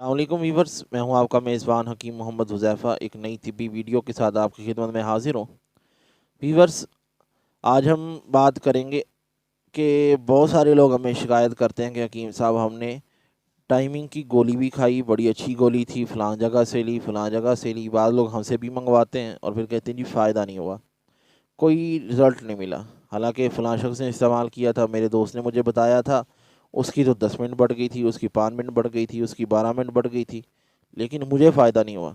السلام علیکم ویورز، میں ہوں آپ کا میزبان حکیم محمد حذیفہ، ایک نئی طبی ویڈیو کے ساتھ آپ کی خدمت میں حاضر ہوں۔ ویورز، آج ہم بات کریں گے کہ بہت سارے لوگ ہمیں شکایت کرتے ہیں کہ حکیم صاحب ہم نے ٹائمنگ کی گولی بھی کھائی، بڑی اچھی گولی تھی، فلاں جگہ سے لی فلاں جگہ سے لی۔ بعض لوگ ہم سے بھی منگواتے ہیں اور پھر کہتے ہیں جی فائدہ نہیں ہوا، کوئی رزلٹ نہیں ملا، حالانکہ فلاں شخص نے استعمال کیا تھا، میرے دوست نے مجھے بتایا تھا، اس کی تو 10 منٹ بڑھ گئی تھی، اس کی 5 منٹ بڑھ گئی تھی، اس کی 12 منٹ بڑھ گئی تھی، لیکن مجھے فائدہ نہیں ہوا۔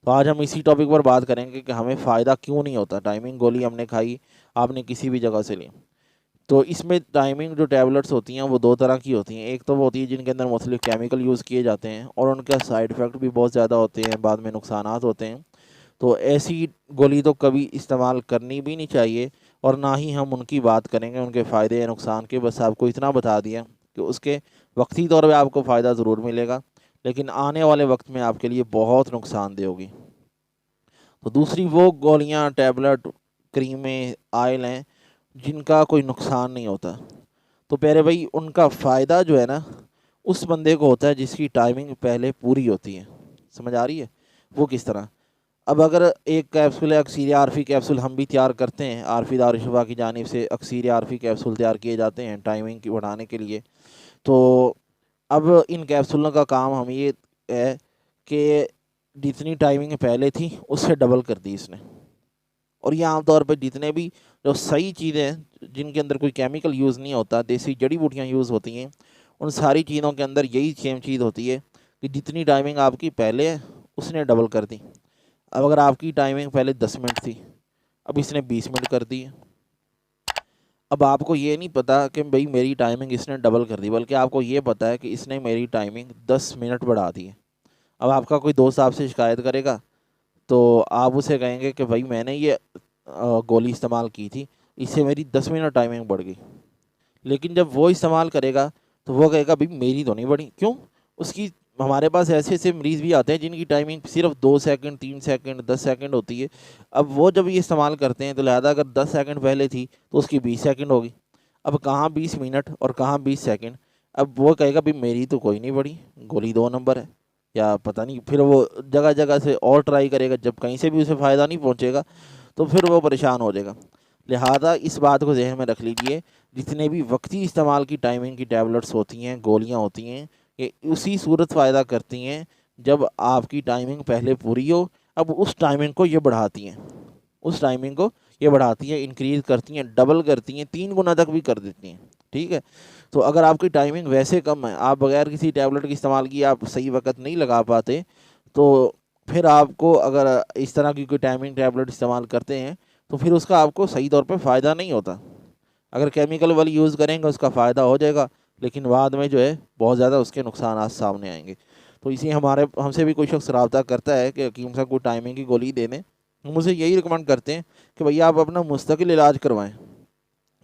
تو آج ہم اسی ٹاپک پر بات کریں گے کہ ہمیں فائدہ کیوں نہیں ہوتا۔ ٹائمنگ گولی ہم نے کھائی، آپ نے کسی بھی جگہ سے لی، تو اس میں ٹائمنگ جو ٹیبلٹس ہوتی ہیں وہ دو طرح کی ہوتی ہیں۔ ایک تو وہ ہوتی ہے جن کے اندر مختلف کیمیکل یوز کیے جاتے ہیں اور ان کا سائیڈ افیکٹ بھی بہت زیادہ ہوتے ہیں، بعد میں نقصانات ہوتے ہیں۔ تو ایسی گولی تو کبھی استعمال کرنی بھی نہیں چاہیے، اور نہ ہی ہم ان کی بات کریں گے ان کے فائدے یا نقصان کے۔ بس آپ کو اتنا بتا دیا کہ اس کے وقتی طور پہ آپ کو فائدہ ضرور ملے گا، لیکن آنے والے وقت میں آپ کے لیے بہت نقصان دہ ہوگی۔ تو دوسری وہ گولیاں، ٹیبلٹ، کریمیں، آئل ہیں جن کا کوئی نقصان نہیں ہوتا۔ تو پیارے بھائی، ان کا فائدہ جو ہے نا اس بندے کو ہوتا ہے جس کی ٹائمنگ پہلے پوری ہوتی ہے۔ سمجھ آ رہی ہے؟ وہ کس طرح؟ اب اگر ایک کیپسول ہے، اکسیر عارفی کیپسول ہم بھی تیار کرتے ہیں، عارفی دارالشفا کی جانب سے اکسیر عارفی کیپسول تیار کیے جاتے ہیں ٹائمنگ کی بڑھانے کے لیے۔ تو اب ان کیپسولوں کا کام ہم یہ ہے کہ جتنی ٹائمنگ پہلے تھی اس سے ڈبل کر دی اس نے۔ اور یہ عام طور پہ جتنے بھی جو صحیح چیزیں ہیں جن کے اندر کوئی کیمیکل یوز نہیں ہوتا، دیسی جڑی بوٹیاں یوز ہوتی ہیں، ان ساری چیزوں کے اندر یہی سیم چیز ہوتی ہے کہ جتنی ٹائمنگ آپ کی پہلے ہے اس نے ڈبل کر دی۔ اب اگر آپ کی ٹائمنگ پہلے 10 منٹ تھی، اب اس نے 20 منٹ کر دی ہے۔ اب آپ کو یہ نہیں پتا کہ بھئی میری ٹائمنگ اس نے ڈبل کر دی، بلکہ آپ کو یہ پتا ہے کہ اس نے میری ٹائمنگ 10 منٹ بڑھا دی ہے۔ اب آپ کا کوئی دوست آپ سے شکایت کرے گا تو آپ اسے کہیں گے کہ بھائی میں نے یہ گولی استعمال کی تھی، اس سے میری 10 منٹ ٹائمنگ بڑھ گئی۔ لیکن جب وہ استعمال کرے گا تو وہ کہے گا بھائی میری تو نہیں بڑھی، کیوں؟ اس کی ہمارے پاس ایسے ایسے مریض بھی آتے ہیں جن کی ٹائمنگ صرف 2 سیکنڈ، 3 سیکنڈ، 10 سیکنڈ ہوتی ہے۔ اب وہ جب یہ استعمال کرتے ہیں تو لہٰذا اگر 10 سیکنڈ پہلے تھی تو اس کی 20 سیکنڈ ہوگی، اب کہاں 20 منٹ اور کہاں 20 سیکنڈ۔ اب وہ کہے گا بھائی میری تو کوئی نہیں بڑھی، گولی 2 نمبر ہے، یا پتہ نہیں، پھر وہ جگہ جگہ سے اور ٹرائی کرے گا، جب کہیں سے بھی اسے فائدہ نہیں پہنچے گا تو پھر وہ پریشان ہو جائے گا۔ لہٰذا اس بات کو ذہن میں رکھ لیجئے، جتنے بھی وقتی استعمال کی ٹائمنگ کی ٹیبلٹس ہوتی ہیں، گولیاں ہوتی ہیں، یہ اسی صورت فائدہ کرتی ہیں جب آپ کی ٹائمنگ پہلے پوری ہو۔ اب اس ٹائمنگ کو یہ بڑھاتی ہیں، اس ٹائمنگ کو یہ بڑھاتی ہیں، انکریز کرتی ہیں، ڈبل کرتی ہیں، 3 گنا تک بھی کر دیتی ہیں۔ ٹھیک ہے؟ تو اگر آپ کی ٹائمنگ ویسے کم ہے، آپ بغیر کسی ٹیبلٹ کے استعمال کی آپ صحیح وقت نہیں لگا پاتے، تو پھر آپ کو اگر اس طرح کی کوئی ٹائمنگ ٹیبلٹ استعمال کرتے ہیں تو پھر اس کا آپ کو صحیح طور پہ فائدہ نہیں ہوتا۔ اگر کیمیکل والی یوز کریں گے اس کا فائدہ ہو جائے گا، لیکن بعد میں جو ہے بہت زیادہ اس کے نقصانات سامنے آئیں گے۔ تو اسی ہم سے بھی کوئی شخص رابطہ کرتا ہے کہ حکیم صاحب کو ٹائمنگ کی گولی دے دیں، ہم اسے یہی ریکمنڈ کرتے ہیں کہ بھئی آپ اپنا مستقل علاج کروائیں۔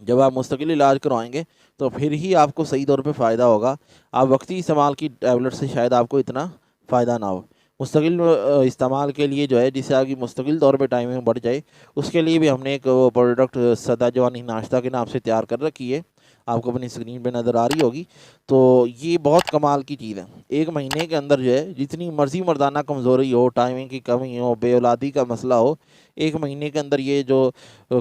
جب آپ مستقل علاج کروائیں گے تو پھر ہی آپ کو صحیح طور پہ فائدہ ہوگا۔ آپ وقتی استعمال کی ٹیبلٹ سے شاید آپ کو اتنا فائدہ نہ ہو۔ مستقل استعمال کے لیے جو ہے، جس سے آپ کی مستقل طور پہ ٹائمنگ بڑھ جائے، اس کے لیے بھی ہم نے ایک پروڈکٹ سدا جوانی ناشتہ کے نام سے تیار کر رکھی ہے، آپ کو اپنی اسکرین پہ نظر آ رہی ہوگی۔ تو یہ بہت کمال کی چیز ہے۔ 1 مہینے کے اندر جو ہے جتنی مرضی مردانہ کمزوری ہو، ٹائمنگ کی کمی ہو، بے اولادی کا مسئلہ ہو، 1 مہینے کے اندر یہ جو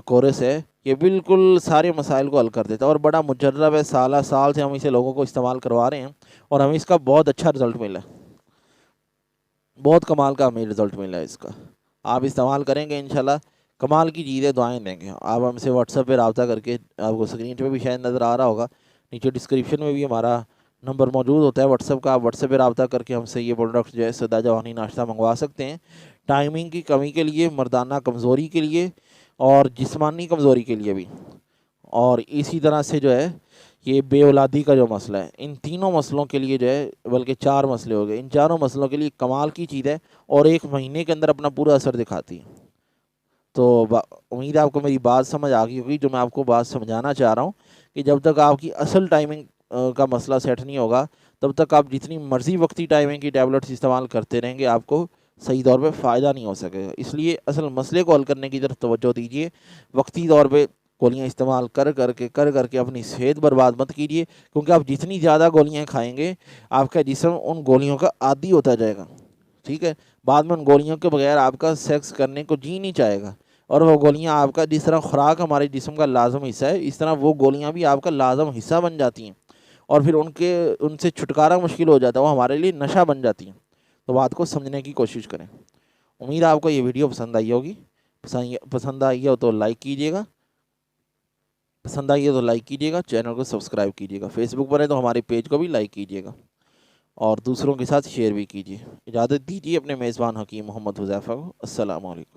کورس ہے یہ بالکل سارے مسائل کو حل کر دیتا ہے، اور بڑا مجرب ہے، سالہ سال سے ہم اسے لوگوں کو استعمال کروا رہے ہیں اور ہمیں اس کا بہت اچھا رزلٹ ملا ہے، بہت کمال کا ہمیں رزلٹ ملا ہے اس کا۔ آپ استعمال کریں گے انشاءاللہ کمال کی چیزیں، دعائیں دیں گے۔ آپ ہم سے واٹس ایپ پہ رابطہ کر کے، آپ کو اسکرین پہ بھی شاید نظر آ رہا ہوگا، نیچے ڈسکرپشن میں بھی ہمارا نمبر موجود ہوتا ہے واٹس ایپ کا، آپ واٹس ایپ پہ رابطہ کر کے ہم سے یہ پروڈکٹ جو ہے سدا جوانی ناشتہ منگوا سکتے ہیں، ٹائمنگ کی کمی کے لیے، مردانہ کمزوری کے لیے، اور جسمانی کمزوری کے لیے بھی۔ اور اسی طرح سے جو ہے یہ بے اولادی کا جو مسئلہ ہے، ان تینوں مسئلوں کے لیے جو ہے، بلکہ 4 مسئلے ہو گئے، ان چاروں مسئلوں کے لیے کمال کی چیز ہے، اور 1 مہینے کے اندر اپنا پورا اثر دکھاتی ہے۔ تو امید ہے آپ کو میری بات سمجھ آ گئی ہوگی، جو میں آپ کو بات سمجھانا چاہ رہا ہوں کہ جب تک آپ کی اصل ٹائمنگ کا مسئلہ سیٹ نہیں ہوگا، تب تک آپ جتنی مرضی وقتی ٹائمنگ کی ٹیبلٹس استعمال کرتے رہیں گے، آپ کو صحیح طور پہ فائدہ نہیں ہو سکے گا۔ اس لیے اصل مسئلے کو حل کرنے کی طرف توجہ دیجیے، وقتی طور پہ گولیاں استعمال کر کر کے اپنی صحت برباد مت کیجیے، کیونکہ آپ جتنی زیادہ گولیاں کھائیں گے آپ کا جسم ان گولیوں کا عادی ہوتا جائے گا، ٹھیک ہے؟ بعد میں ان گولیوں کے بغیر آپ کا سیکس کرنے کو جی نہیں چاہے گا، اور وہ گولیاں آپ کا، جس طرح خوراک ہمارے جسم کا لازم حصہ ہے، اس طرح وہ گولیاں بھی آپ کا لازم حصہ بن جاتی ہیں، اور پھر ان سے چھٹکارا مشکل ہو جاتا ہے، وہ ہمارے لیے نشہ بن جاتی ہیں۔ تو بات کو سمجھنے کی کوشش کریں۔ امید ہے آپ کو یہ ویڈیو پسند آئی ہوگی، پسند آئی ہو تو لائک کیجیے گا، چینل کو سبسکرائب کیجیے گا، فیس بک پر ہے تو ہمارے پیج کو بھی لائک کیجیے گا، اور دوسروں کے ساتھ شیئر بھی کیجیے۔ اجازت دیجیے اپنے میزبان حکیم محمد حذیفہ کو۔ السلام علیکم۔